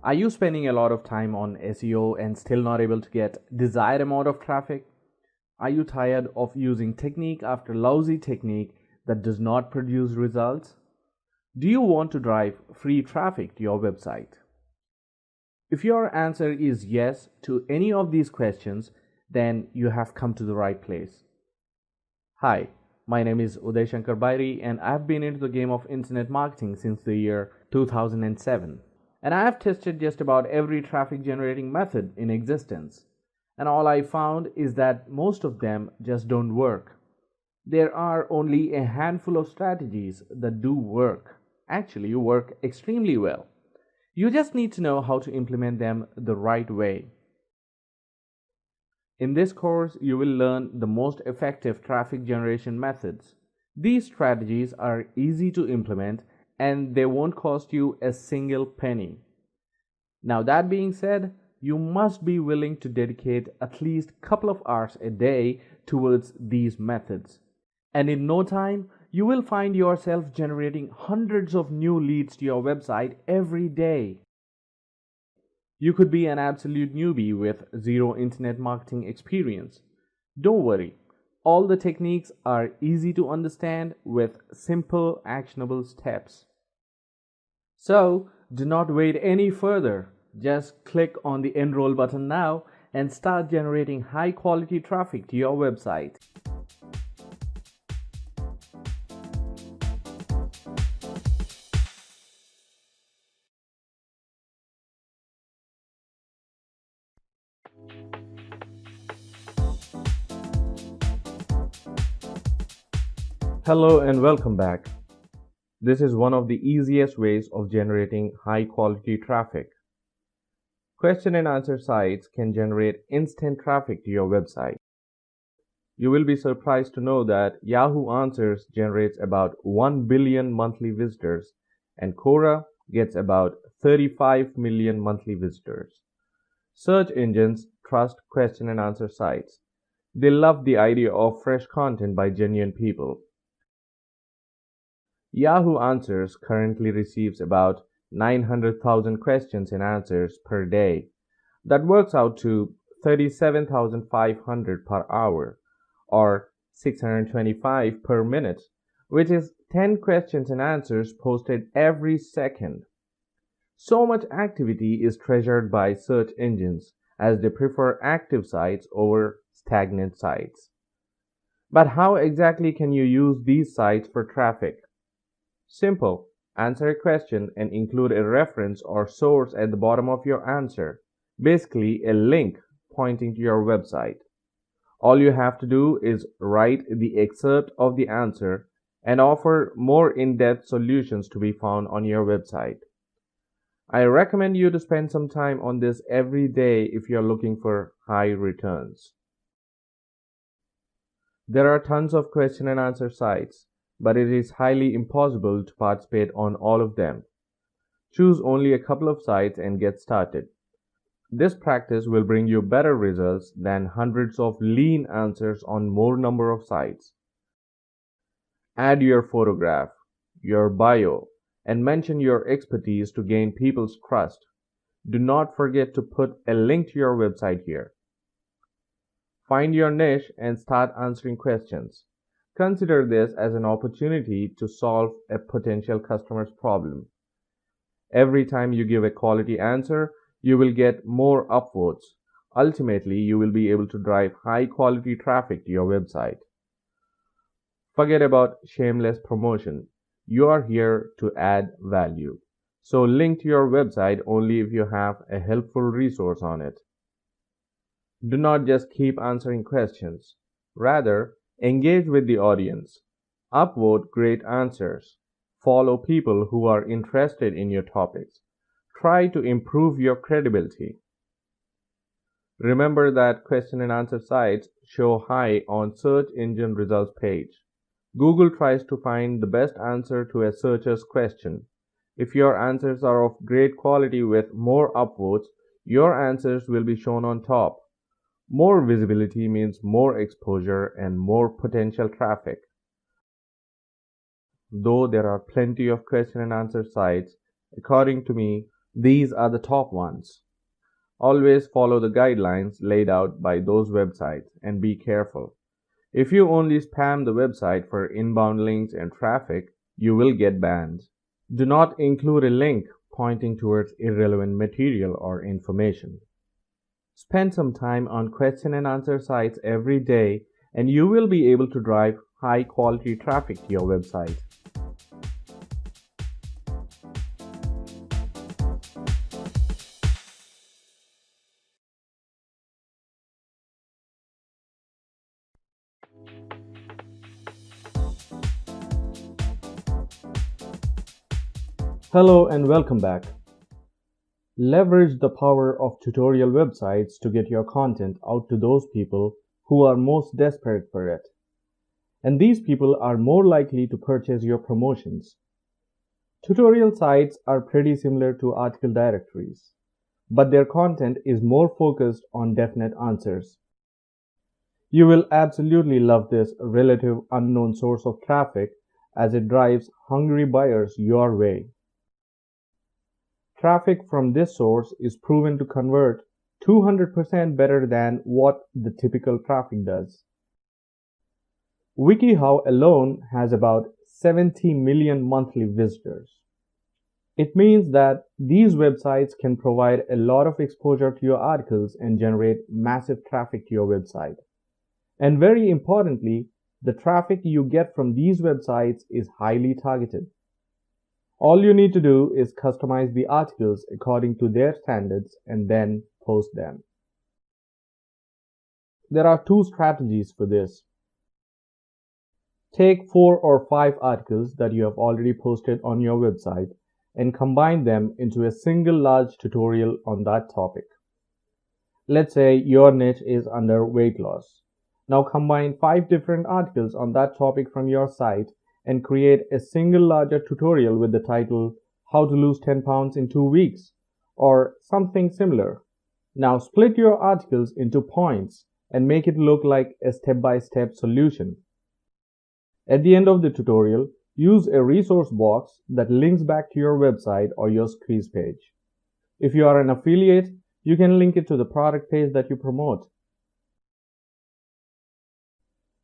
Are you spending a lot of time on SEO and still not able to get desired amount of traffic? Are you tired of using technique after lousy technique that does not produce results? Do you want to drive free traffic to your website? If your answer is yes to any of these questions, then you have come to the right place. Hi, my name is Uday Shankar Bairi and I've been into the game of internet marketing since the year 2007. And I have tested just about every traffic generating method in existence. And all I found is that most of them just don't work. There are only a handful of strategies that do work. Actually, work extremely well. You just need to know how to implement them the right way. In this course, you will learn the most effective traffic generation methods. These strategies are easy to implement and they won't cost you a single penny. Now, that being said, you must be willing to dedicate at least a couple of hours a day towards these methods. And in no time, you will find yourself generating hundreds of new leads to your website every day. You could be an absolute newbie with zero internet marketing experience. Don't worry, all the techniques are easy to understand with simple, actionable steps. So, do not wait any further. Just click on the enroll button now and start generating high quality traffic to your website. Hello and welcome back. This is one of the easiest ways of generating high quality traffic. Question and answer sites can generate instant traffic to your website. You will be surprised to know that Yahoo Answers generates about 1 billion monthly visitors and Quora gets about 35 million monthly visitors. Search engines trust question and answer sites. They love the idea of fresh content by genuine people. Yahoo Answers currently receives about 900,000 questions and answers per day. That works out to 37,500 per hour or 625 per minute, which is 10 questions and answers posted every second. So much activity is treasured by search engines as they prefer active sites over stagnant sites. But how exactly can you use these sites for traffic? Simple. Answer a question and include a reference or source at the bottom of your answer. Basically, a link pointing to your website. All you have to do is write the excerpt of the answer and offer more in-depth solutions to be found on your website. I recommend you to spend some time on this every day if you're looking for high returns. There are tons of question and answer sites, but it is highly impossible to participate on all of them. Choose only a couple of sites and get started. This practice will bring you better results than hundreds of lean answers on more number of sites. Add your photograph, your bio, and mention your expertise to gain people's trust. Do not forget to put a link to your website here. Find your niche and start answering questions. Consider this as an opportunity to solve a potential customer's problem. Every time you give a quality answer, you will get more upvotes. Ultimately, you will be able to drive high quality traffic to your website. Forget about shameless promotion. You are here to add value. So link to your website only if you have a helpful resource on it. Do not just keep answering questions. Rather, engage with the audience. Upvote great answers. Follow people who are interested in your topics. Try to improve your credibility. Remember that question and answer sites show high on search engine results page. Google tries to find the best answer to a searcher's question. If your answers are of great quality with more upvotes, your answers will be shown on top. More visibility means more exposure and more potential traffic. Though there are plenty of question and answer sites, according to me, These are the top ones. Always follow the guidelines laid out by those websites and be careful. If you only spam the website for inbound links and traffic, you will get banned. Do not include a link pointing towards irrelevant material or information. Spend some time on question and answer sites every day and you will be able to drive high quality traffic to your website. Hello and welcome back. Leverage the power of tutorial websites to get your content out to those people who are most desperate for it. And these people are more likely to purchase your promotions. Tutorial sites are pretty similar to article directories, but their content is more focused on definite answers. You will absolutely love this relative unknown source of traffic as it drives hungry buyers your way. Traffic from this source is proven to convert 200% better than what the typical traffic does. WikiHow alone has about 70 million monthly visitors. It means that these websites can provide a lot of exposure to your articles and generate massive traffic to your website. And very importantly, the traffic you get from these websites is highly targeted. All you need to do is customize the articles according to their standards and then post them. There are two strategies for this. Take 4 or 5 articles that you have already posted on your website and combine them into a single large tutorial on that topic. Let's say your niche is under weight loss. Now combine 5 different articles on that topic from your site and create a single larger tutorial with the title How to Lose 10 Pounds in 2 Weeks or something similar. Now split your articles into points and make it look like a step-by-step solution. At the end of the tutorial, use a resource box that links back to your website or your squeeze page. If you are an affiliate, you can link it to the product page that you promote.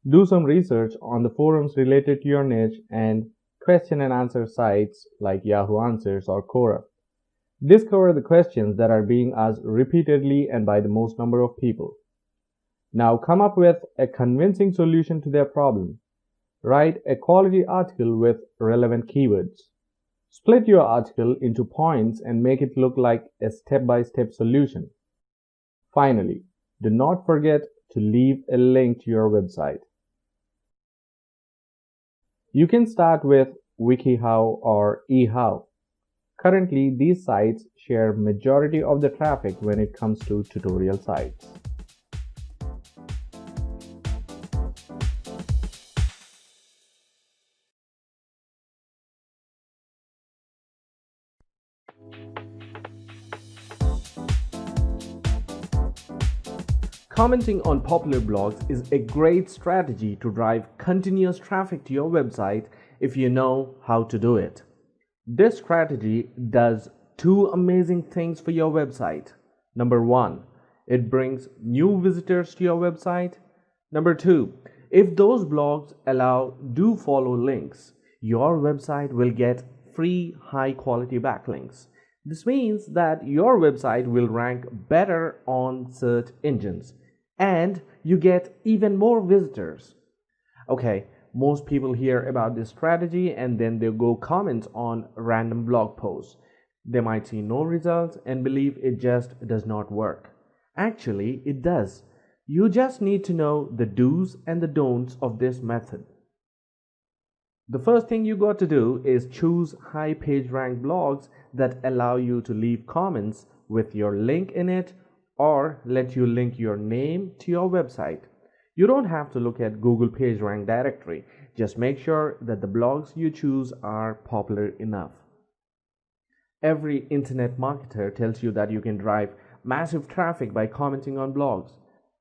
Do some research on the forums related to your niche and question and answer sites like Yahoo Answers or Quora. Discover the questions that are being asked repeatedly and by the most number of people. Now come up with a convincing solution to their problem. Write a quality article with relevant keywords. Split your article into points and make it look like a step-by-step solution. Finally, do not forget to leave a link to your website. You can start with WikiHow or eHow. Currently, these sites share majority of the traffic when it comes to tutorial sites. Commenting on popular blogs is a great strategy to drive continuous traffic to your website if you know how to do it. This strategy does 2 amazing things for your website. Number 1, it brings new visitors to your website. Number 2, if those blogs allow do follow links, your website will get free high quality backlinks. This means that your website will rank better on search engines and you get even more visitors. Okay, most people hear about this strategy and then they go comment on random blog posts. They might see no results and believe it just does not work. Actually, it does. You just need to know the do's and the don'ts of this method. The first thing you got to do is choose high page rank blogs that allow you to leave comments with your link in it or let you link your name to your website. You don't have to look at Google PageRank directory. Just make sure that the blogs you choose are popular enough. Every internet marketer tells you that you can drive massive traffic by commenting on blogs,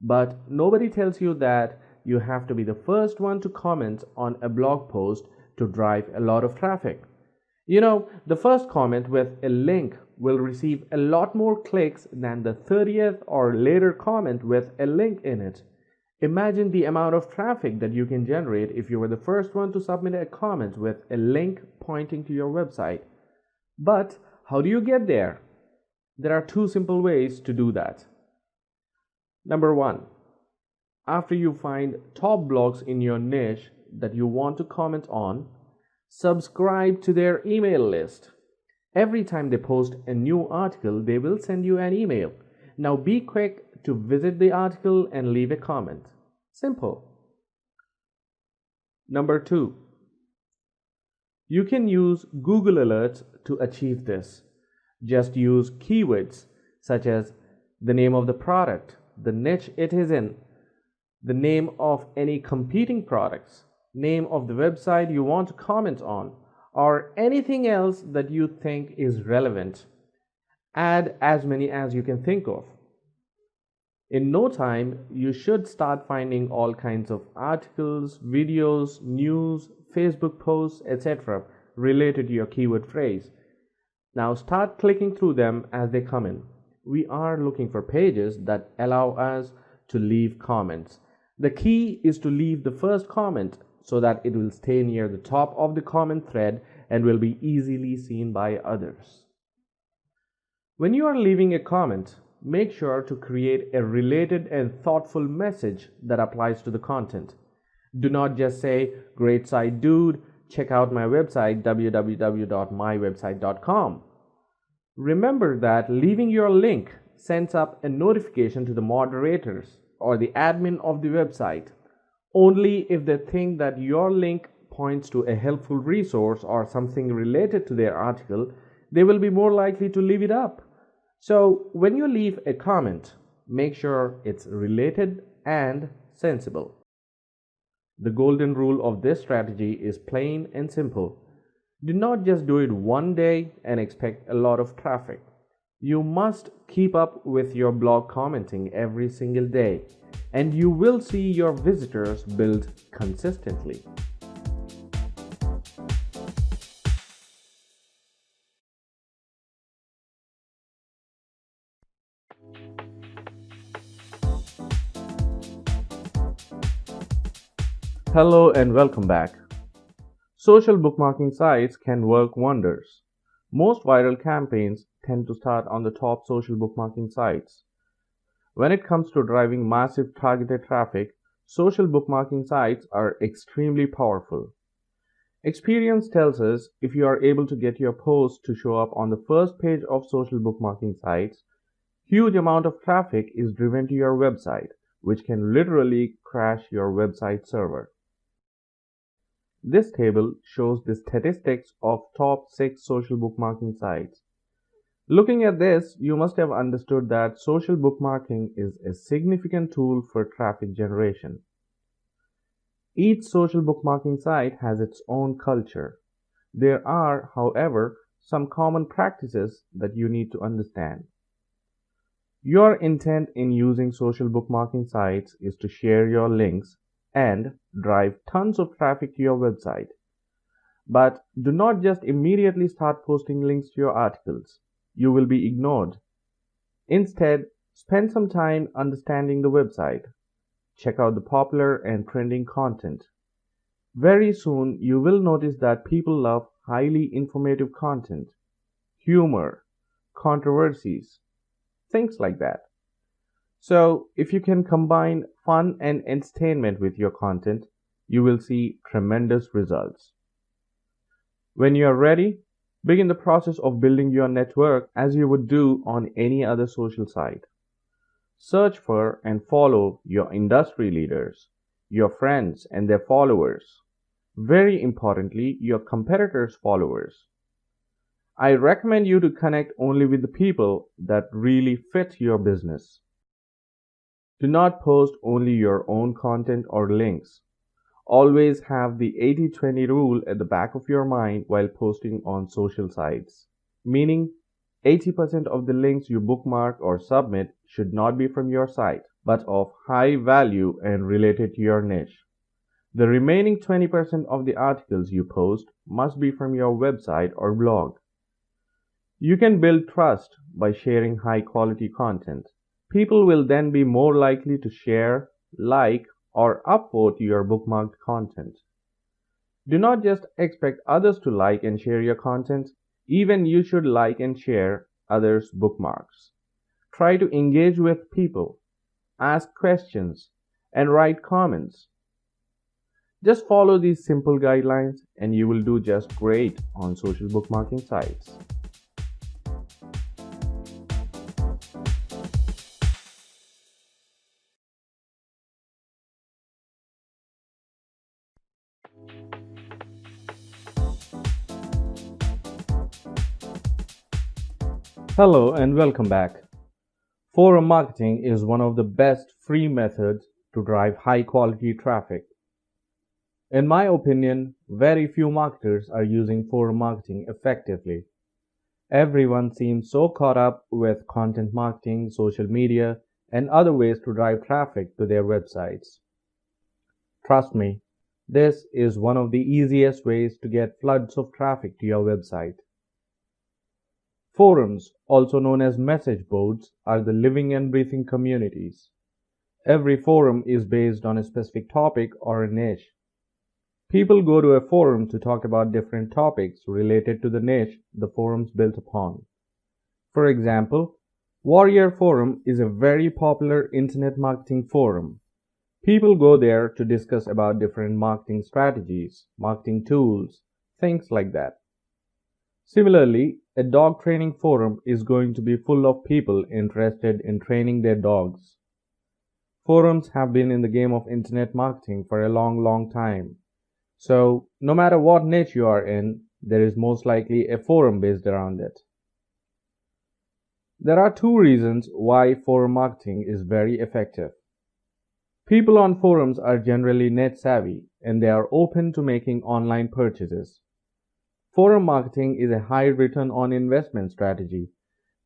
but nobody tells you that you have to be the first one to comment on a blog post to drive a lot of traffic. The first comment with a link will receive a lot more clicks than the 30th or later comment with a link in it. Imagine the amount of traffic that you can generate if you were the first one to submit a comment with a link pointing to your website. But how do you get there? There are two simple ways to do that. Number one, after you find top blogs in your niche that you want to comment on, subscribe to their email list. Every time they post a new article, they will send you an email. Now be quick to visit the article and leave a comment. Simple. Number two, you can use Google Alerts to achieve this. Just use keywords such as the name of the product, the niche it is in, the name of any competing products, name of the website you want to comment on, or anything else that you think is relevant. Add as many as you can think of. In no time, you should start finding all kinds of articles, videos, news, Facebook posts, etc. related to your keyword phrase. Now start clicking through them as they come in. We are looking for pages that allow us to leave comments. The key is to leave the first comment so that it will stay near the top of the comment thread and will be easily seen by others. When you are leaving a comment, make sure to create a related and thoughtful message that applies to the content. Do not just say, "Great site, dude. Check out my website, www.mywebsite.com." Remember that leaving your link sends up a notification to the moderators or the admin of the website. Only if they think that your link points to a helpful resource or something related to their article, they will be more likely to leave it up. So when you leave a comment, make sure it's related and sensible. The golden rule of this strategy is plain and simple. Do not just do it one day and expect a lot of traffic. You must keep up with your blog commenting every single day, and you will see your visitors build consistently. Hello and welcome back. Social bookmarking sites can work wonders. Most viral campaigns tend to start on the top social bookmarking sites. When it comes to driving massive targeted traffic, social bookmarking sites are extremely powerful. Experience tells us if you are able to get your post to show up on the first page of social bookmarking sites, huge amount of traffic is driven to your website, which can literally crash your website server. This table shows the statistics of top 6 social bookmarking sites. Looking at this, you must have understood that social bookmarking is a significant tool for traffic generation. Each social bookmarking site has its own culture. There are, however, some common practices that you need to understand. Your intent in using social bookmarking sites is to share your links and drive tons of traffic to your website. But do not just immediately start posting links to your articles. You will be ignored. Instead, spend some time understanding the website. Check out the popular and trending content. Very soon, you will notice that people love highly informative content, humor, controversies, things like that. So, if you can combine fun and entertainment with your content, you will see tremendous results. When you are ready, begin the process of building your network as you would do on any other social site. Search for and follow your industry leaders, your friends and their followers. Very importantly, your competitors' followers. I recommend you to connect only with the people that really fit your business. Do not post only your own content or links. Always have the 80-20 rule at the back of your mind while posting on social sites. Meaning, 80% of the links you bookmark or submit should not be from your site, but of high value and related to your niche. The remaining 20% of the articles you post must be from your website or blog. You can build trust by sharing high quality content. People will then be more likely to share, like, or upvote your bookmarked content. Do not just expect others to like and share your content, even you should like and share others' bookmarks. Try to engage with people, ask questions, and write comments. Just follow these simple guidelines and you will do just great on social bookmarking sites. Hello and welcome back. Forum marketing is one of the best free methods to drive high quality traffic. In my opinion, very few marketers are using forum marketing effectively. Everyone seems so caught up with content marketing, social media, and other ways to drive traffic to their websites. Trust me, this is one of the easiest ways to get floods of traffic to your website. Forums, also known as message boards, are the living and breathing communities. Every forum is based on a specific topic or a niche. People go to a forum to talk about different topics related to the niche the forum's built upon. For example, Warrior Forum is a very popular internet marketing forum. People go there to discuss about different marketing strategies, marketing tools, things like that. Similarly, a dog training forum is going to be full of people interested in training their dogs. Forums have been in the game of internet marketing for a long time. So, no matter what niche you are in, there is most likely a forum based around it. There are two reasons why forum marketing is very effective. People on forums are generally net savvy and they are open to making online purchases. Forum marketing is a high return on investment strategy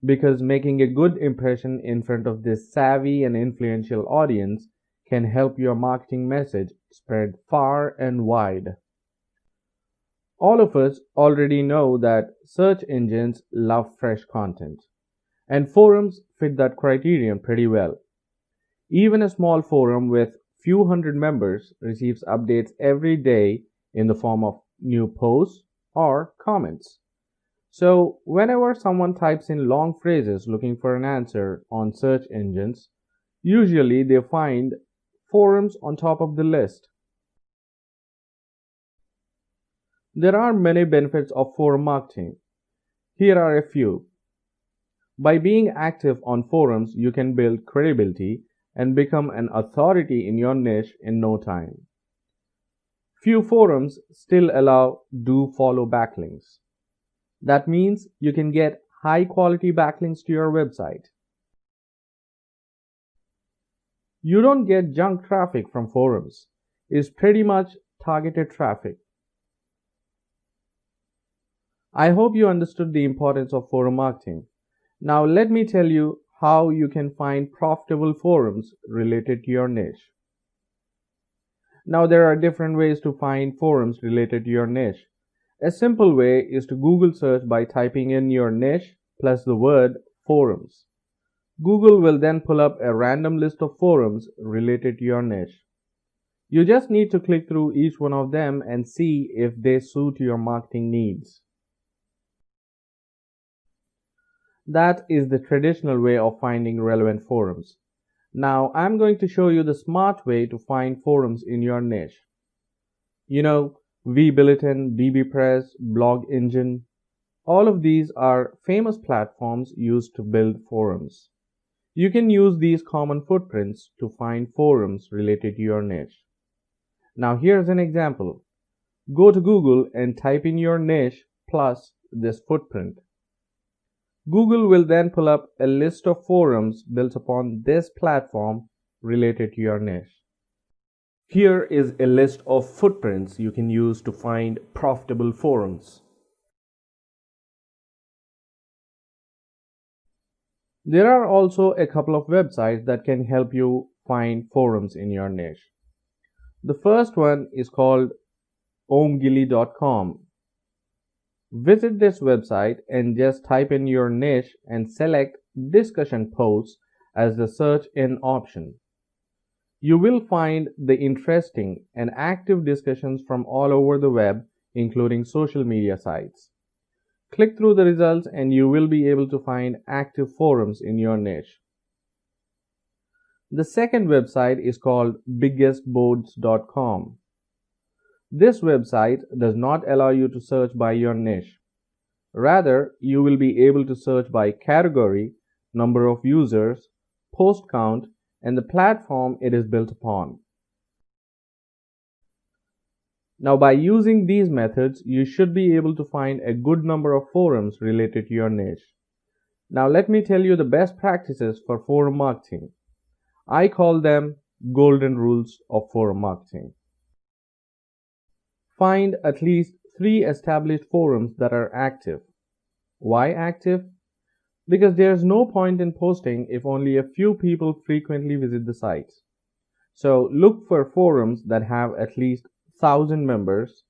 because making a good impression in front of this savvy and influential audience can help your marketing message spread far and wide. All of us already know that search engines love fresh content, and forums fit that criterion pretty well. Even a small forum with few hundred members receives updates every day in the form of new posts or comments. So, whenever someone types in long phrases looking for an answer on search engines, usually they find forums on top of the list. There are many benefits of forum marketing. Here are a few. By being active on forums, you can build credibility and become an authority in your niche in no time. Few forums still allow do follow backlinks. That means you can get high quality backlinks to your website. You don't get junk traffic from forums. It's pretty much targeted traffic. I hope you understood the importance of forum marketing. Now let me tell you how you can find profitable forums related to your niche. Now there are different ways to find forums related to your niche. A simple way is to Google search by typing in your niche plus the word forums. Google will then pull up a random list of forums related to your niche. You just need to click through each one of them and see if they suit your marketing needs. That is the traditional way of finding relevant forums. Now I'm going to show you the smart way to find forums in your niche. You know, vBulletin, bbPress, Blog Engine, all of these are famous platforms used to build forums. You can use these common footprints to find forums related to your niche. Now here's an example. Go to Google and type in your niche plus this footprint. Google will then pull up a list of forums built upon this platform related to your niche. Here is a list of footprints you can use to find profitable forums. There are also a couple of websites that can help you find forums in your niche. The first one is called omgili.com. Visit this website and just type in your niche and select discussion posts as the search in option. You will find the interesting and active discussions from all over the web, including social media sites. Click through the results and you will be able to find active forums in your niche. The second website is called biggestboards.com. This website does not allow you to search by your niche. Rather, you will be able to search by category, number of users, post count, and the platform it is built upon. Now, by using these methods, you should be able to find a good number of forums related to your niche. Now, let me tell you the best practices for forum marketing. I call them golden rules of forum marketing. Find at least 3 established forums that are active. Why active? Because there's no point in posting if only a few people frequently visit the site. So look for forums that have at least 1,000 members,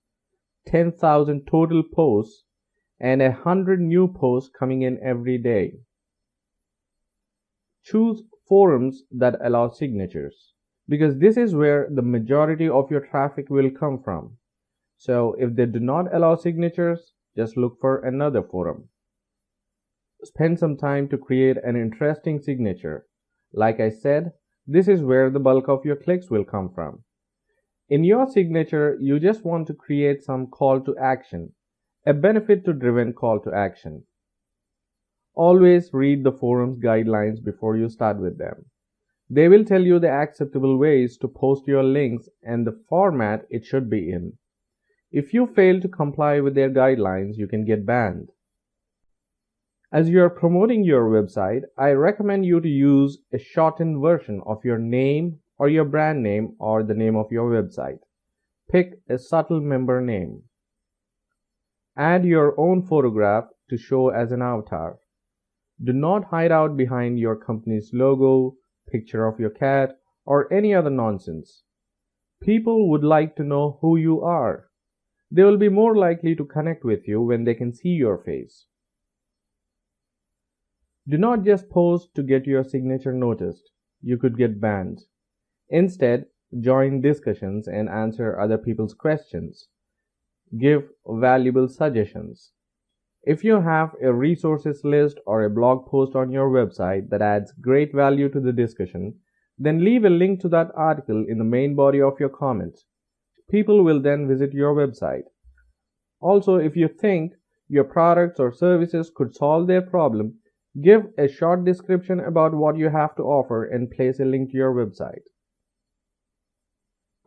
10,000 total posts, and 100 new posts coming in every day. Choose forums that allow signatures, because this is where the majority of your traffic will come from. So if they do not allow signatures, just look for another forum. Spend some time to create an interesting signature. Like I said, this is where the bulk of your clicks will come from. In your signature, you just want to create some call to action, a benefit to driven call to action. Always read the forum's guidelines before you start with them. They will tell you the acceptable ways to post your links and the format it should be in. If you fail to comply with their guidelines, you can get banned. As you are promoting your website, I recommend you to use a shortened version of your name or your brand name or the name of your website. Pick a subtle member name. Add your own photograph to show as an avatar. Do not hide out behind your company's logo, picture of your cat, or any other nonsense. People would like to know who you are. They will be more likely to connect with you when they can see your face. Do not just post to get your signature noticed. You could get banned. Instead, join discussions and answer other people's questions. Give valuable suggestions. If you have a resources list or a blog post on your website that adds great value to the discussion, then leave a link to that article in the main body of your comment. People will then visit your website. Also, if you think your products or services could solve their problem, give a short description about what you have to offer and place a link to your website.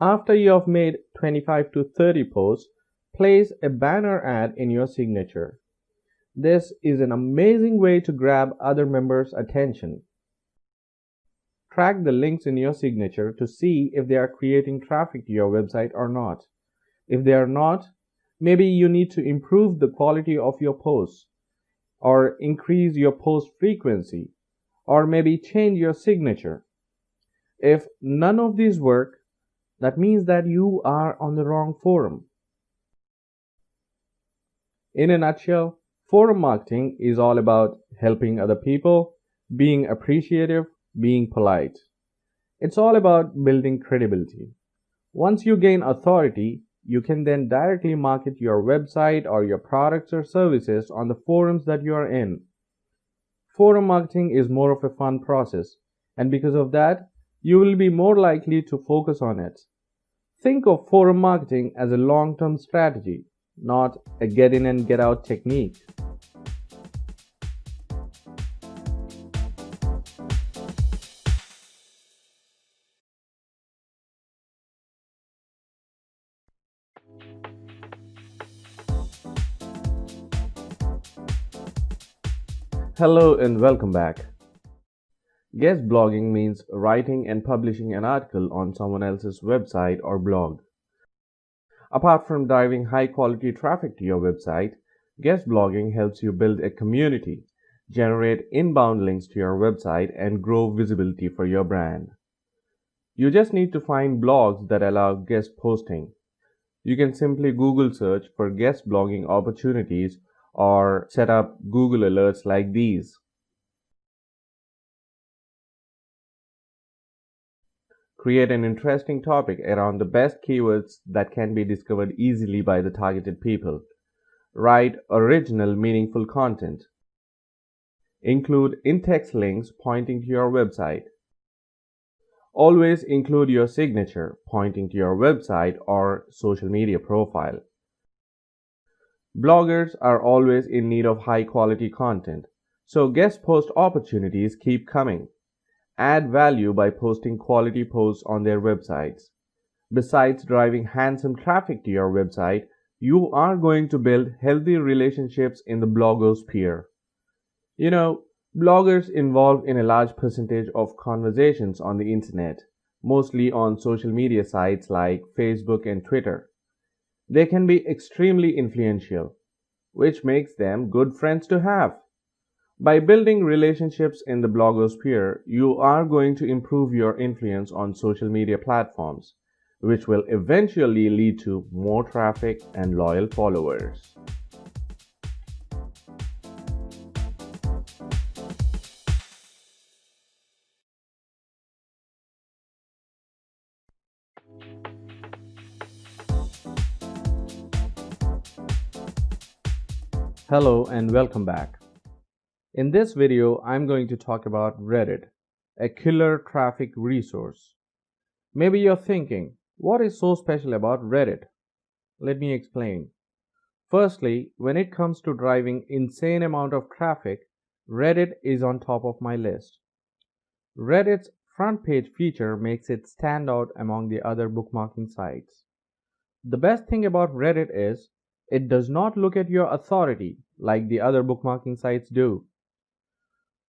After you have made 25 to 30 posts, place a banner ad in your signature. This is an amazing way to grab other members' attention. Track the links in your signature to see if they are creating traffic to your website or not. If they are not, maybe you need to improve the quality of your posts, or increase your post frequency, or maybe change your signature. If none of these work, that means that you are on the wrong forum. In a nutshell, forum marketing is all about helping other people, being appreciative, being polite. It's all about building credibility. Once you gain authority, you can then directly market your website or your products or services on the forums that you are in. Forum marketing is more of a fun process, and because of that, you will be more likely to focus on it. Think of forum marketing as a long-term strategy, not a get in and get out technique. Hello and welcome back. Guest blogging means writing and publishing an article on someone else's website or blog. Apart from driving high quality traffic to your website, guest blogging helps you build a community, generate inbound links to your website, and grow visibility for your brand. You just need to find blogs that allow guest posting. You can simply Google search for guest blogging opportunities or set up Google alerts like these. Create an interesting topic around the best keywords that can be discovered easily by the targeted people. Write original, meaningful content. Include in-text links pointing to your website. Always include your signature pointing to your website or social media profile. Bloggers are always in need of high quality content, so guest post opportunities keep coming. Add value by posting quality posts on their websites. Besides driving handsome traffic to your website, you are going to build healthy relationships in the blogosphere. You know, bloggers involve in a large percentage of conversations on the internet, mostly on social media sites like Facebook and Twitter. They can be extremely influential, which makes them good friends to have. By building relationships in the blogosphere, you are going to improve your influence on social media platforms, which will eventually lead to more traffic and loyal followers. Hello and welcome back. In this video, I'm going to talk about Reddit, a killer traffic resource. Maybe you're thinking, what is so special about Reddit? Let me explain. Firstly, when it comes to driving insane amount of traffic, Reddit is on top of my list. Reddit's front page feature makes it stand out among the other bookmarking sites. The best thing about Reddit is it does not look at your authority like the other bookmarking sites do.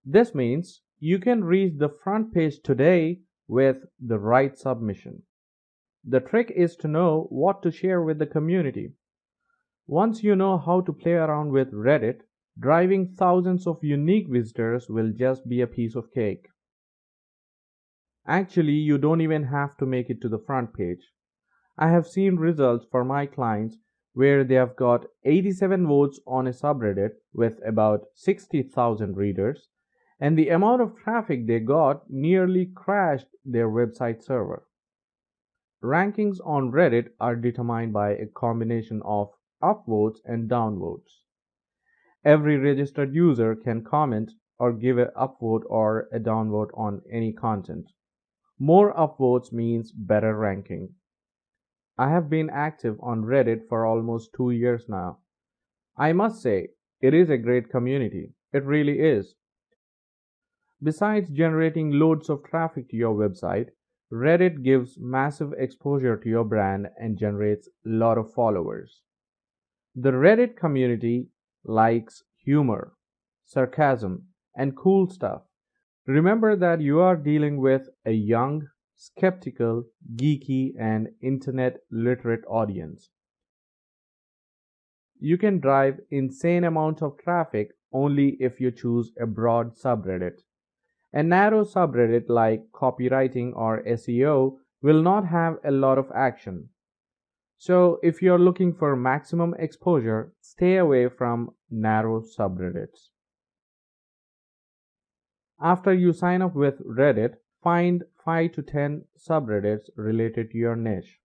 This means you can reach the front page today with the right submission. The trick is to know what to share with the community. Once you know how to play around with Reddit, driving thousands of unique visitors will just be a piece of cake. Actually, you don't even have to make it to the front page. I have seen results for my clients where they have got 87 votes on a subreddit with about 60,000 readers, and the amount of traffic they got nearly crashed their website server. Rankings on Reddit are determined by a combination of upvotes and downvotes. Every registered user can comment or give an upvote or a downvote on any content. More upvotes means better ranking. I have been active on Reddit for almost 2 years now. I must say, it is a great community. It really is. Besides generating loads of traffic to your website, Reddit gives massive exposure to your brand and generates a lot of followers. The Reddit community likes humor, sarcasm, and cool stuff. Remember that you are dealing with a young, skeptical, geeky, and internet literate audience. You can drive insane amounts of traffic only if you choose a broad subreddit. A narrow subreddit like copywriting or SEO will not have a lot of action. So, if you're looking for maximum exposure, stay away from narrow subreddits. After you sign up with Reddit, find 5 to 10 subreddits related to your niche.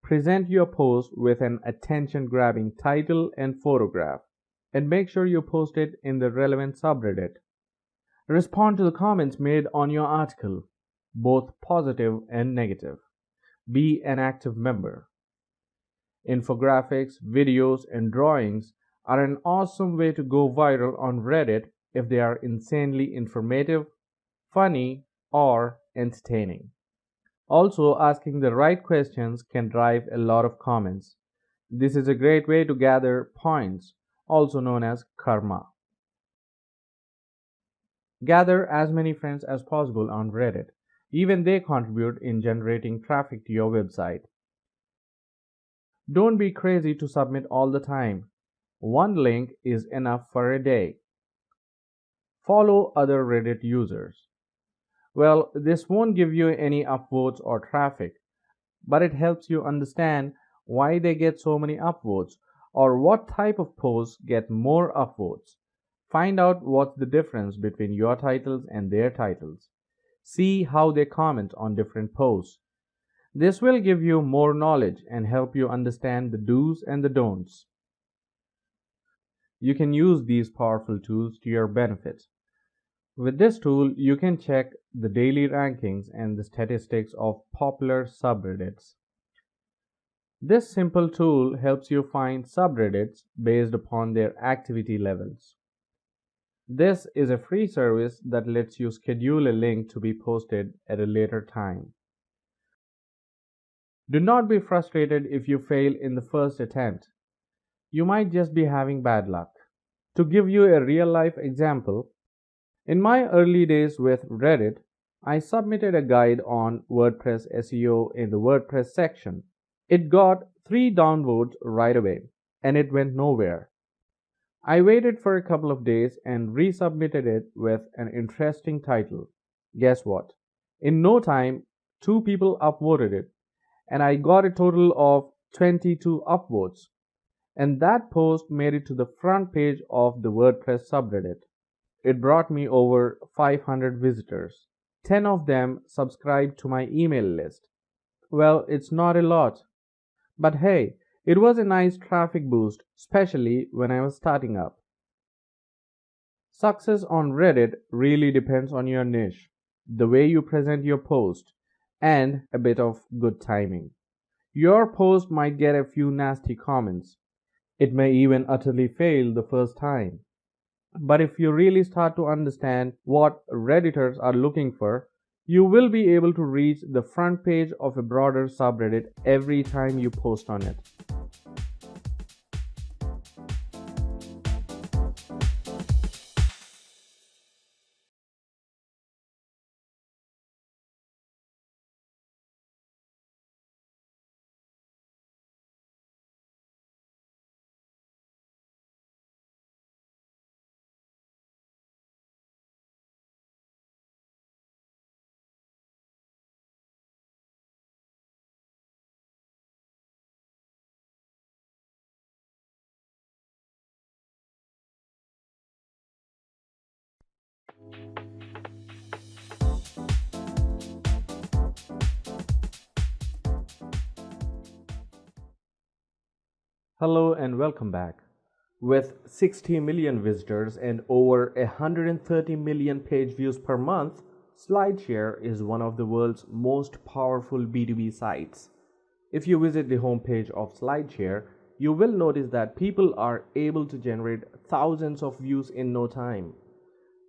Present your post with an attention grabbing title and photograph, and make sure you post it in the relevant subreddit. Respond to the comments made on your article, both positive and negative. Be an active member. Infographics, videos, and drawings are an awesome way to go viral on Reddit if they are insanely informative, funny, or entertaining. Also, asking the right questions can drive a lot of comments. This is a great way to gather points, also known as karma. Gather as many friends as possible on Reddit. Even they contribute in generating traffic to your website. Don't be crazy to submit all the time. One link is enough for a day. Follow other Reddit users. Well, this won't give you any upvotes or traffic, but it helps you understand why they get so many upvotes or what type of posts get more upvotes. Find out what's the difference between your titles and their titles. See how they comment on different posts. This will give you more knowledge and help you understand the do's and the don'ts. You can use these powerful tools to your benefit. With this tool, you can check the daily rankings and the statistics of popular subreddits. This simple tool helps you find subreddits based upon their activity levels. This is a free service that lets you schedule a link to be posted at a later time. Do not be frustrated if you fail in the first attempt. You might just be having bad luck. To give you a real life example, in my early days with Reddit, I submitted a guide on WordPress SEO in the WordPress section. It got 3 downvotes right away, and it went nowhere. I waited for a couple of days and resubmitted it with an interesting title. Guess what? In no time, 2 people upvoted it, and I got a total of 22 upvotes. And that post made it to the front page of the WordPress subreddit. It brought me over 500 visitors. 10 of them subscribed to my email list. Well, it's not a lot, but hey, it was a nice traffic boost, especially when I was starting up. Success on Reddit really depends on your niche, the way you present your post, and a bit of good timing. Your post might get a few nasty comments. It may even utterly fail the first time. But if you really start to understand what Redditors are looking for, you will be able to reach the front page of a broader subreddit every time you post on it. Hello and welcome back. With 60 million visitors and over 130 million page views per month, SlideShare is one of the world's most powerful B2B sites. If you visit the homepage of SlideShare, you will notice that people are able to generate thousands of views in no time.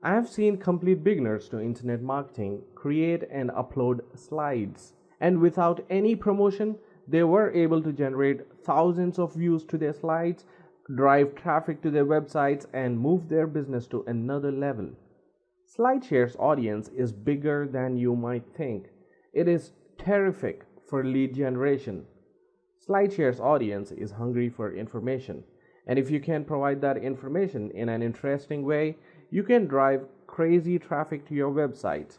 I have seen complete beginners to internet marketing create and upload slides, and without any promotion, they were able to generate thousands of views to their slides, drive traffic to their websites, and move their business to another level. SlideShare's audience is bigger than you might think. It is terrific for lead generation. SlideShare's audience is hungry for information, and if you can provide that information in an interesting way, you can drive crazy traffic to your website.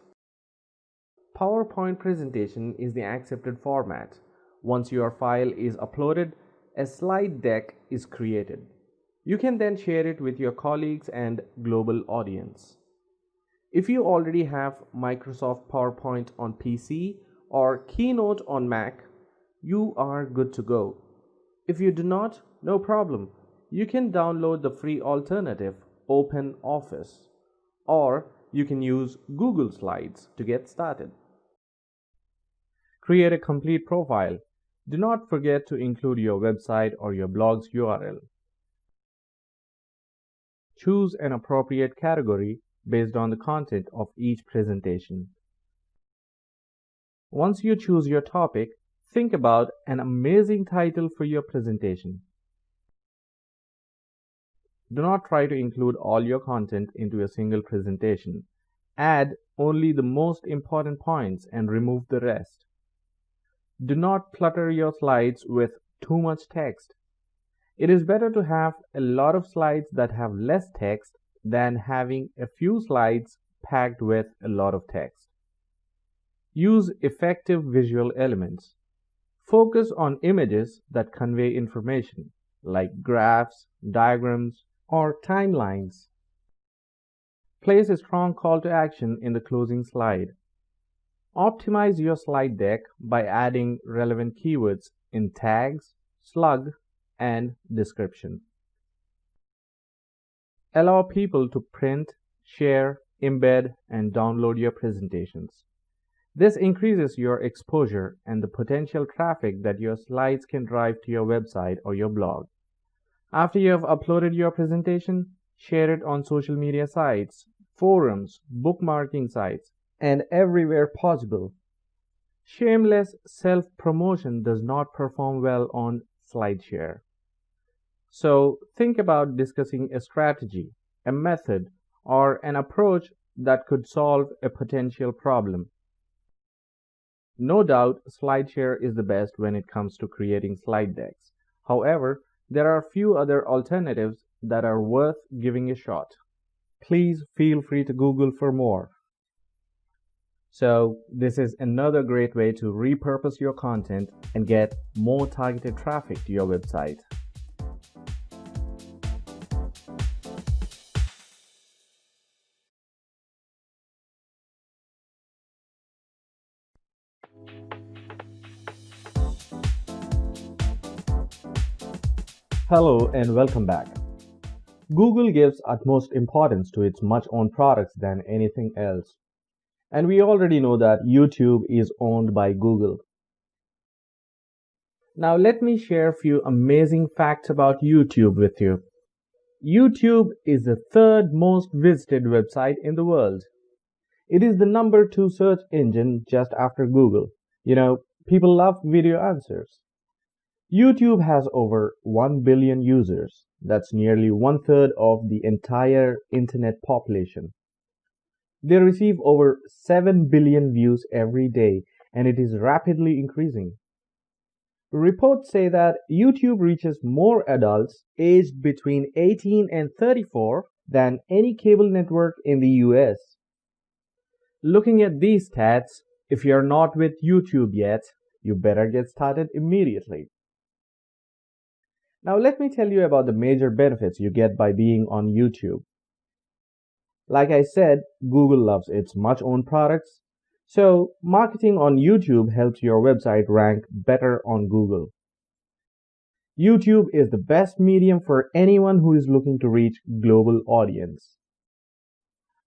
PowerPoint presentation is the accepted format. Once your file is uploaded, a slide deck is created. You can then share it with your colleagues and global audience. If you already have Microsoft PowerPoint on PC or Keynote on Mac, you are good to go. If you do not, no problem. You can download the free alternative, OpenOffice, or you can use Google Slides to get started. Create a complete profile. Do not forget to include your website or your blog's URL. Choose an appropriate category based on the content of each presentation. Once you choose your topic, think about an amazing title for your presentation. Do not try to include all your content into a single presentation. Add only the most important points and remove the rest. Do not clutter your slides with too much text. It is better to have a lot of slides that have less text than having a few slides packed with a lot of text. Use effective visual elements. Focus on images that convey information, like graphs, diagrams, or timelines. Place a strong call to action in the closing slide. Optimize your slide deck by adding relevant keywords in tags, slug, and description. Allow people to print, share, embed, and download your presentations. This increases your exposure and the potential traffic that your slides can drive to your website or your blog. After you have uploaded your presentation, share it on social media sites, forums, bookmarking sites, and everywhere possible. Shameless self-promotion does not perform well on SlideShare. So think about discussing a strategy, a method, or an approach that could solve a potential problem. No doubt, SlideShare is the best when it comes to creating slide decks. However, there are a few other alternatives that are worth giving a shot. Please feel free to Google for more. So, this is another great way to repurpose your content and get more targeted traffic to your website. Hello and welcome back. Google gives utmost importance to its much-owned products than anything else. And we already know that YouTube is owned by Google. Now let me share a few amazing facts about YouTube with you. YouTube is the third most visited website in the world. It is the number 2 search engine just after Google. People love video answers. YouTube has over 1 billion users. That's nearly 1/3 of the entire internet population. They receive over 7 billion views every day, and it is rapidly increasing. Reports say that YouTube reaches more adults aged between 18 and 34 than any cable network in the US. Looking at these stats, if you're not with YouTube yet, you better get started immediately. Now let me tell you about the major benefits you get by being on YouTube. Like I said, Google loves its much-owned products, so marketing on YouTube helps your website rank better on Google. YouTube is the best medium for anyone who is looking to reach global audience.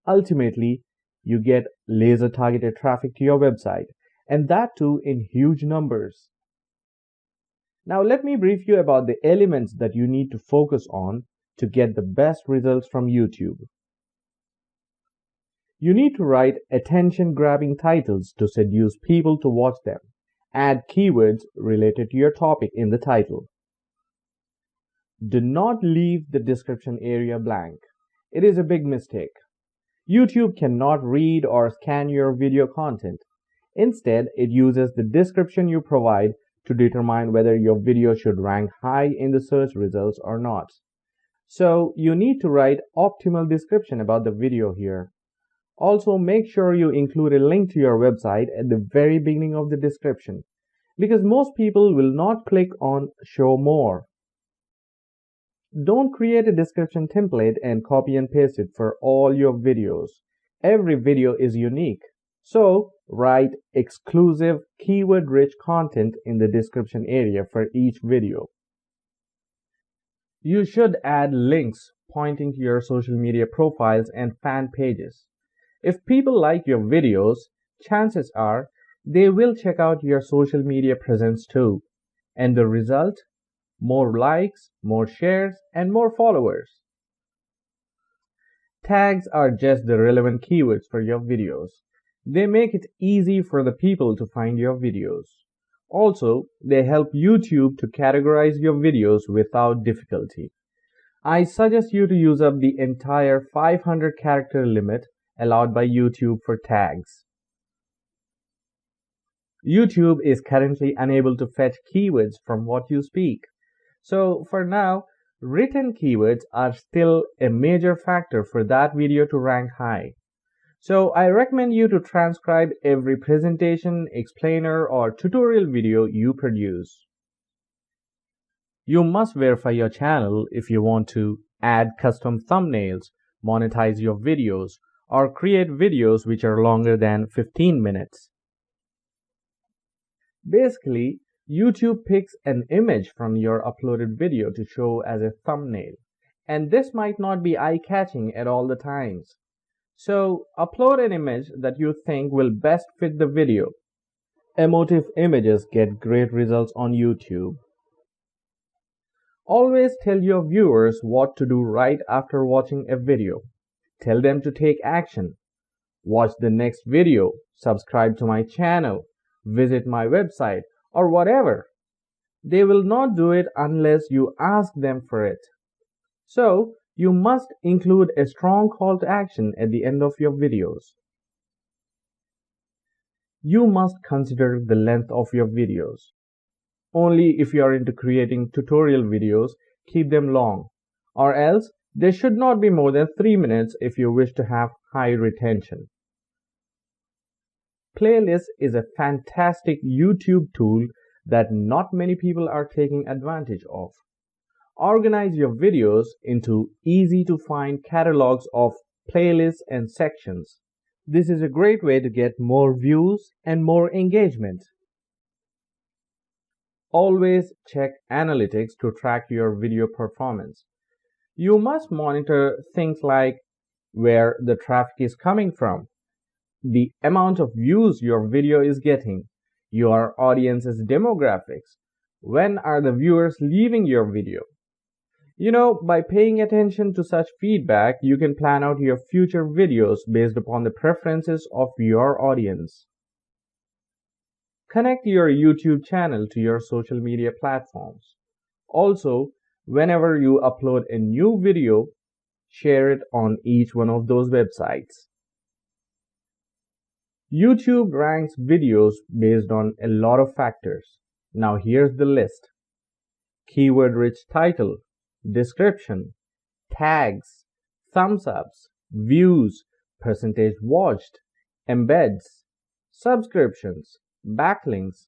Ultimately, you get laser-targeted traffic to your website, and that too in huge numbers. Now let me brief you about the elements that you need to focus on to get the best results from YouTube. You need to write attention-grabbing titles to seduce people to watch them. Add keywords related to your topic in the title. Do not leave the description area blank. It is a big mistake. YouTube cannot read or scan your video content. Instead, it uses the description you provide to determine whether your video should rank high in the search results or not. So you need to write optimal description about the video here. Also, make sure you include a link to your website at the very beginning of the description, because most people will not click on Show More. Don't create a description template and copy and paste it for all your videos. Every video is unique. So, write exclusive, keyword-rich content in the description area for each video. You should add links pointing to your social media profiles and fan pages. If people like your videos, chances are they will check out your social media presence too. And the result? More likes, more shares, and more followers. Tags are just the relevant keywords for your videos. They make it easy for the people to find your videos. Also, they help YouTube to categorize your videos without difficulty. I suggest you to use up the entire 500 character limit allowed by YouTube for tags. YouTube is currently unable to fetch keywords from what you speak. So for now, written keywords are still a major factor for that video to rank high. So I recommend you to transcribe every presentation, explainer, or tutorial video you produce. You must verify your channel if you want to add custom thumbnails, monetize your videos, or create videos which are longer than 15 minutes. Basically, YouTube picks an image from your uploaded video to show as a thumbnail, and this might not be eye-catching at all the times. So, upload an image that you think will best fit the video. Emotive images get great results on YouTube. Always tell your viewers what to do right after watching a video. Tell them to take action. Watch the next video, subscribe to my channel, visit my website, or whatever. They will not do it unless you ask them for it. So, you must include a strong call to action at the end of your videos. You must consider the length of your videos. Only if you are into creating tutorial videos, keep them long, or else they should not be more than 3 minutes if you wish to have high retention. Playlist is a fantastic YouTube tool that not many people are taking advantage of. Organize your videos into easy to find catalogs of playlists and sections. This is a great way to get more views and more engagement. Always check analytics to track your video performance. You must monitor things like where the traffic is coming from, the amount of views your video is getting, your audience's demographics, when are the viewers leaving your video. By paying attention to such feedback, you can plan out your future videos based upon the preferences of your audience. Connect your YouTube channel to your social media platforms. Also, whenever you upload a new video, share it on each one of those websites. YouTube ranks videos based on a lot of factors. Now here's the list. Keyword-rich title, description, tags, thumbs ups, views, percentage watched, embeds, subscriptions, backlinks,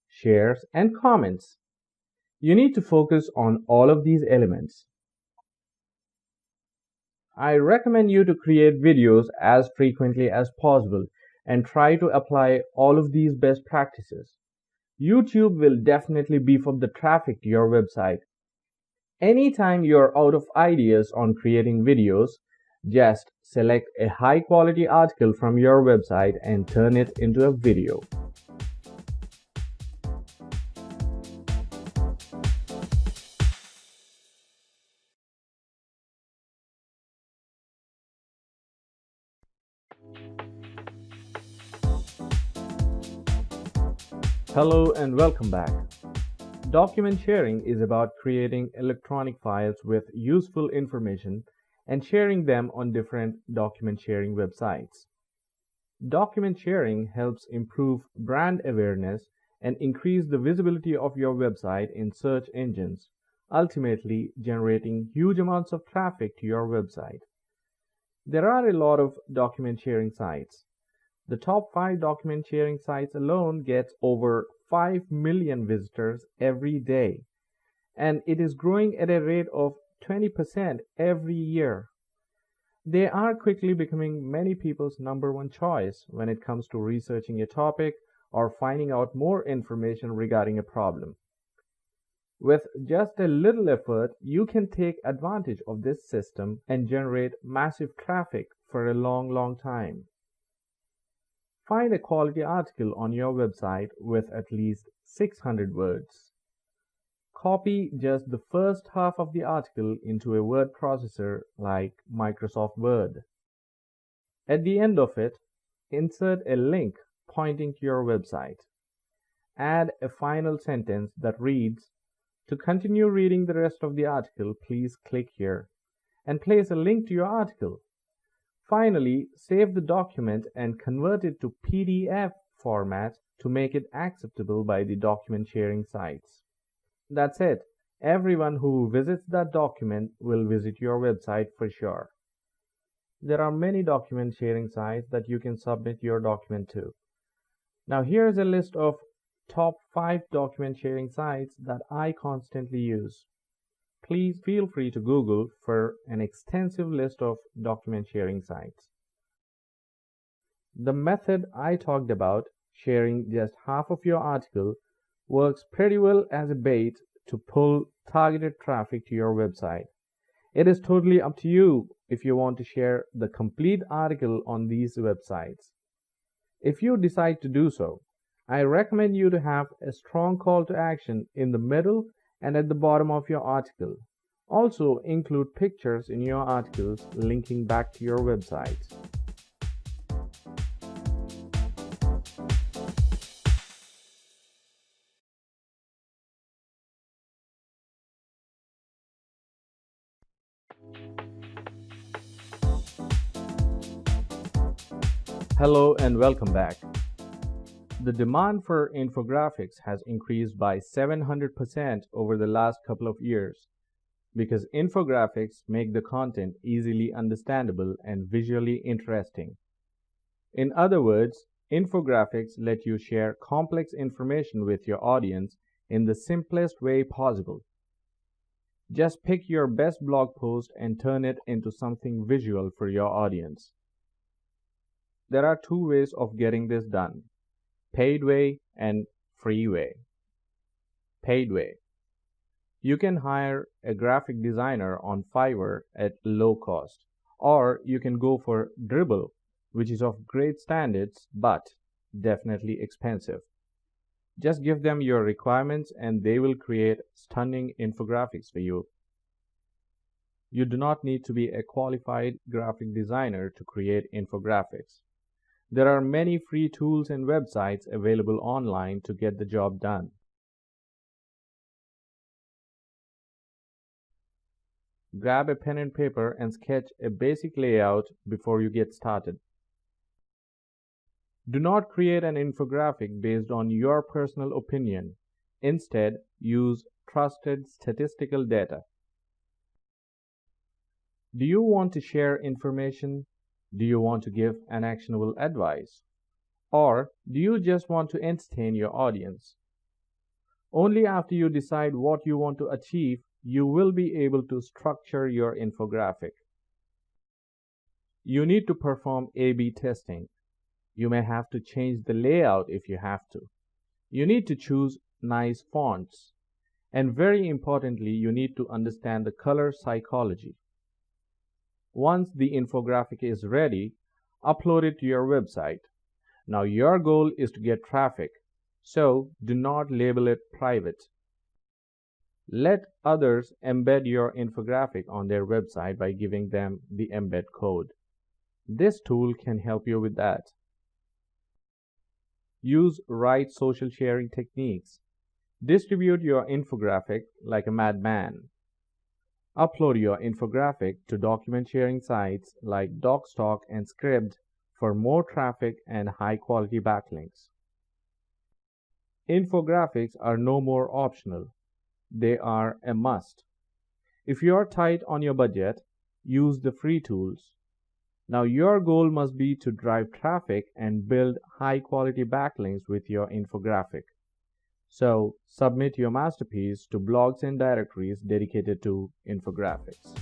shares, and comments. You need to focus on all of these elements. I recommend you to create videos as frequently as possible and try to apply all of these best practices. YouTube will definitely beef up the traffic to your website. Anytime you're out of ideas on creating videos, just select a high quality article from your website and turn it into a video. Hello and welcome back. Document sharing is about creating electronic files with useful information and sharing them on different document sharing websites. Document sharing helps improve brand awareness and increase the visibility of your website in search engines, ultimately generating huge amounts of traffic to your website. There are a lot of document sharing sites. The top 5 document sharing sites alone get over 5 million visitors every day, and it is growing at a rate of 20% every year. They are quickly becoming many people's number one choice when it comes to researching a topic or finding out more information regarding a problem. With just a little effort, you can take advantage of this system and generate massive traffic for a long time. Find a quality article on your website with at least 600 words. Copy just the first half of the article into a word processor like Microsoft Word. At the end of it, insert a link pointing to your website. Add a final sentence that reads, "To continue reading the rest of the article, please click here," and place a link to your article. Finally, save the document and convert it to PDF format to make it acceptable by the document sharing sites. That's it. Everyone who visits that document will visit your website for sure. There are many document sharing sites that you can submit your document to. Now here's a list of top 5 document sharing sites that I constantly use. Please feel free to Google for an extensive list of document sharing sites. The method I talked about, sharing just half of your article, works pretty well as a bait to pull targeted traffic to your website. It is totally up to you if you want to share the complete article on these websites. If you decide to do so, I recommend you to have a strong call to action in the middle and at the bottom of your article. Also include pictures in your articles linking back to your website. Hello and welcome back. The demand for infographics has increased by 700% over the last couple of years because infographics make the content easily understandable and visually interesting. In other words, infographics let you share complex information with your audience in the simplest way possible. Just pick your best blog post and turn it into something visual for your audience. There are 2 ways of getting this done: paid way and free way. Paid way. You can hire a graphic designer on Fiverr at low cost, or you can go for Dribbble, which is of great standards but definitely expensive. Just give them your requirements and they will create stunning infographics for you. You do not need to be a qualified graphic designer to create infographics. There are many free tools and websites available online to get the job done. Grab a pen and paper and sketch a basic layout before you get started. Do not create an infographic based on your personal opinion. Instead, use trusted statistical data. Do you want to share information? Do you want to give an actionable advice? Or do you just want to entertain your audience? Only after you decide what you want to achieve, you will be able to structure your infographic. You need to perform A/B testing. You may have to change the layout if you have to. You need to choose nice fonts. And very importantly, you need to understand the color psychology. Once the infographic is ready, upload it to your website. Now your goal is to get traffic, so do not label it private. Let others embed your infographic on their website by giving them the embed code. This tool can help you with that. Use right social sharing techniques. Distribute your infographic like a madman. Upload your infographic to document sharing sites like DocStock and Scribd for more traffic and high-quality backlinks. Infographics are no more optional. They are a must. If you are tight on your budget, use the free tools. Now your goal must be to drive traffic and build high-quality backlinks with your infographic. So submit your masterpiece to blogs and directories dedicated to infographics.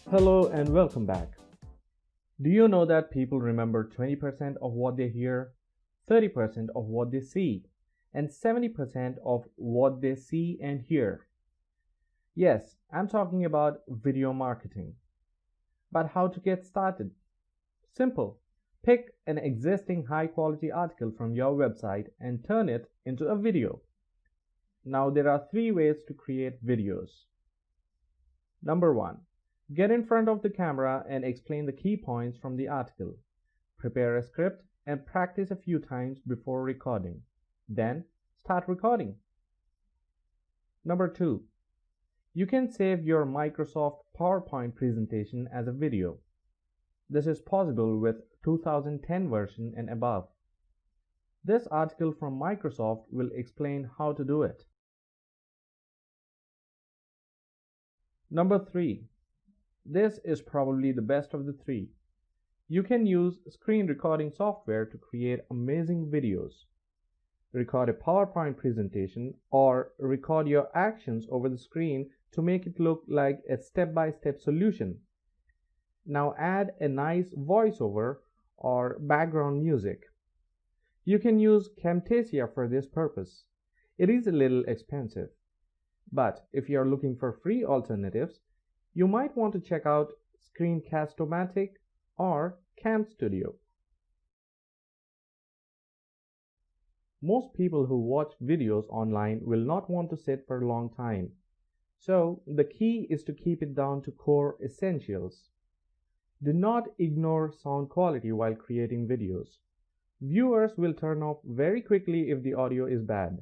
Hello and welcome back. Do you know that people remember 20% of what they hear, 30% of what they see, and 70% of what they see and hear? Yes, I'm talking about video marketing. But how to get started? Simple. Pick an existing high-quality article from your website and turn it into a video. Now there are 3 ways to create videos. Number 1. Get in front of the camera and explain the key points from the article. Prepare a script and practice a few times before recording. Then start recording. Number 2. You can save your Microsoft PowerPoint presentation as a video. This is possible with 2010 version and above. This article from Microsoft will explain how to do it. Number 3. This is probably the best of the three. You can use screen recording software to create amazing videos. Record a PowerPoint presentation or record your actions over the screen to make it look like a step-by-step solution. Now add a nice voiceover or background music. You can use Camtasia for this purpose. It is a little expensive, but if you are looking for free alternatives, you might want to check out Screencast-O-Matic or CamStudio. Most people who watch videos online will not want to sit for a long time, so the key is to keep it down to core essentials. Do not ignore sound quality while creating videos. Viewers will turn off very quickly if the audio is bad.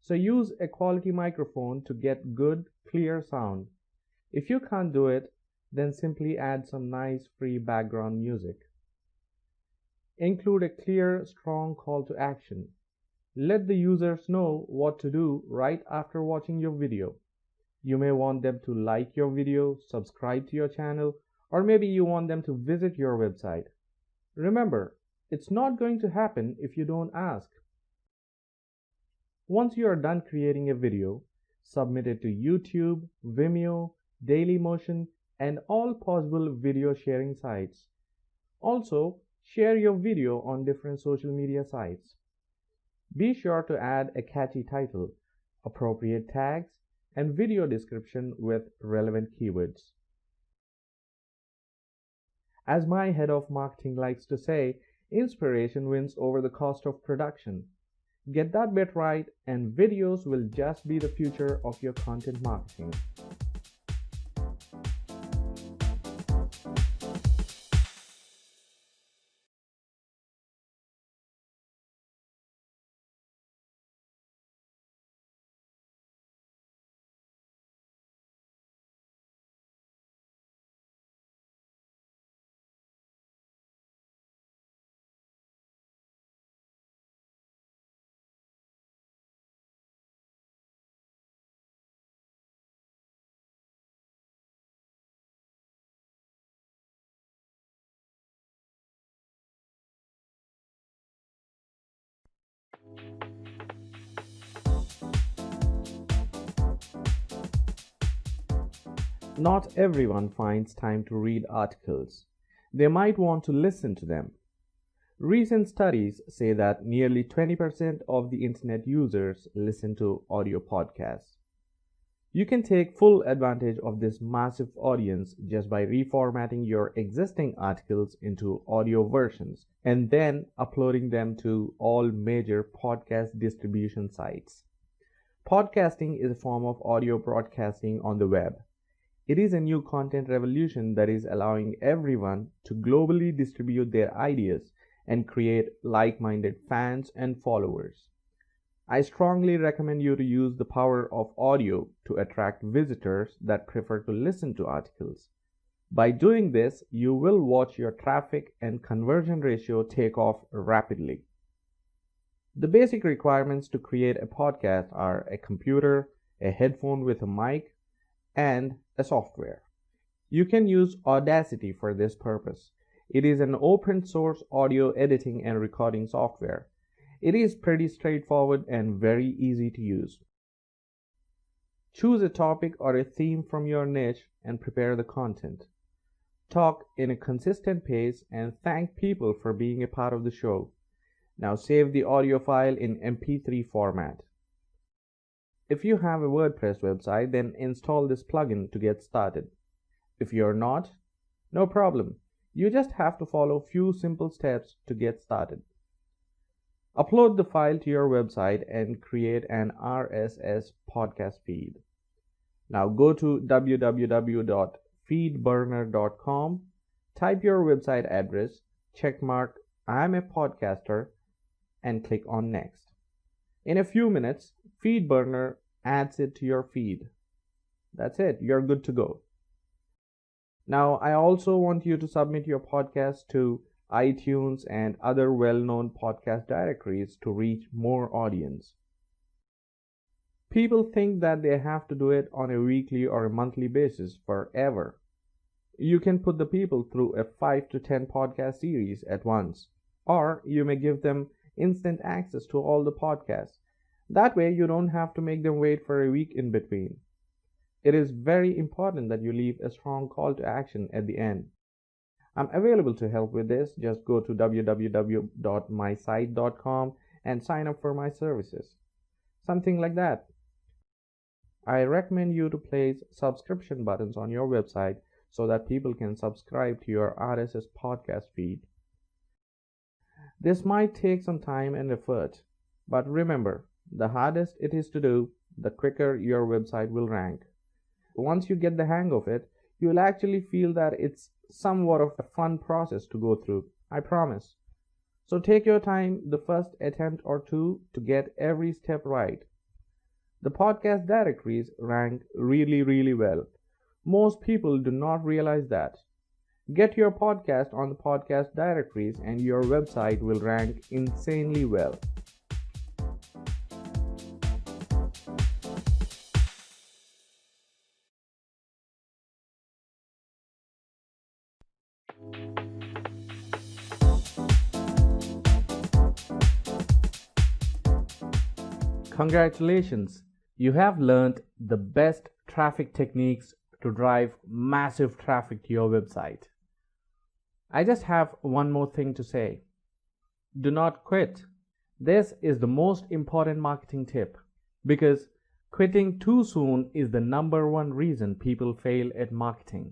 So use a quality microphone to get good, clear sound. If you can't do it, then simply add some nice free background music. Include a clear, strong call to action. Let the users know what to do right after watching your video. You may want them to like your video, subscribe to your channel, or maybe you want them to visit your website. Remember, it's not going to happen if you don't ask. Once you are done creating a video, submit it to YouTube, Vimeo, Dailymotion, and all possible video sharing sites. Also, share your video on different social media sites. Be sure to add a catchy title, appropriate tags, and video description with relevant keywords. As my head of marketing likes to say, inspiration wins over the cost of production. Get that bit right, and videos will just be the future of your content marketing. Not everyone finds time to read articles. They might want to listen to them. Recent studies say that nearly 20% of the internet users listen to audio podcasts. You can take full advantage of this massive audience just by reformatting your existing articles into audio versions and then uploading them to all major podcast distribution sites. Podcasting is a form of audio broadcasting on the web. It is a new content revolution that is allowing everyone to globally distribute their ideas and create like-minded fans and followers. I strongly recommend you to use the power of audio to attract visitors that prefer to listen to articles. By doing this, you will watch your traffic and conversion ratio take off rapidly. The basic requirements to create a podcast are a computer, a headphone with a mic, and a software. You can use Audacity for this purpose. It is an open source audio editing and recording software. It is pretty straightforward and very easy to use. Choose a topic or a theme from your niche and prepare the content. Talk in a consistent pace and thank people for being a part of the show. Now save the audio file in MP3 format. If you have a WordPress website, then install this plugin to get started. If you're not, no problem. You just have to follow few simple steps to get started. Upload the file to your website and create an RSS podcast feed. Now go to www.feedburner.com, type your website address, checkmark I'm a podcaster, and click on Next. In a few minutes, FeedBurner adds it to your feed. That's it, you're good to go. Now, I also want you to submit your podcast to iTunes and other well known podcast directories to reach more audience. People think that they have to do it on a weekly or a monthly basis forever. You can put the people through a 5 to 10 podcast series at once, or you may give them instant access to all the podcasts. That way, you don't have to make them wait for a week in between. It is very important that you leave a strong call to action at the end. I'm available to help with this. Just go to www.mysite.com and sign up for my services. Something like that. I recommend you to place subscription buttons on your website so that people can subscribe to your RSS podcast feed. This might take some time and effort, but remember, the hardest it is to do, the quicker your website will rank. Once you get the hang of it, you'll actually feel that it's somewhat of a fun process to go through. I promise. So take your time the first attempt or two to get every step right. The podcast directories rank really well. Most people do not realize that. Get your podcast on the podcast directories and your website will rank insanely well. Congratulations! You have learned the best traffic techniques to drive massive traffic to your website. I just have one more thing to say. Do not quit. This is the most important marketing tip because quitting too soon is the number one reason people fail at marketing.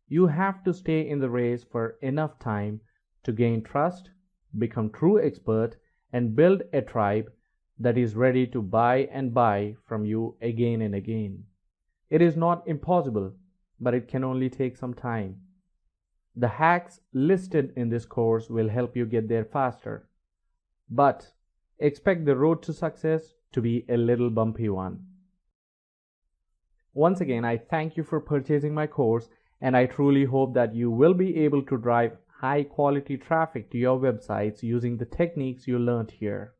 You have to stay in the race for enough time to gain trust, become true expert, and build a tribe that is ready to buy and buy from you again and again. It is not impossible, but it can only take some time. The hacks listed in this course will help you get there faster, but expect the road to success to be a little bumpy one. Once again, I thank you for purchasing my course, and I truly hope that you will be able to drive high quality traffic to your websites using the techniques you learned here.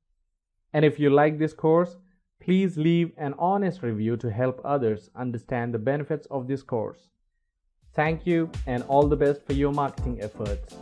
And if you like this course, please leave an honest review to help others understand the benefits of this course. Thank you and all the best for your marketing efforts.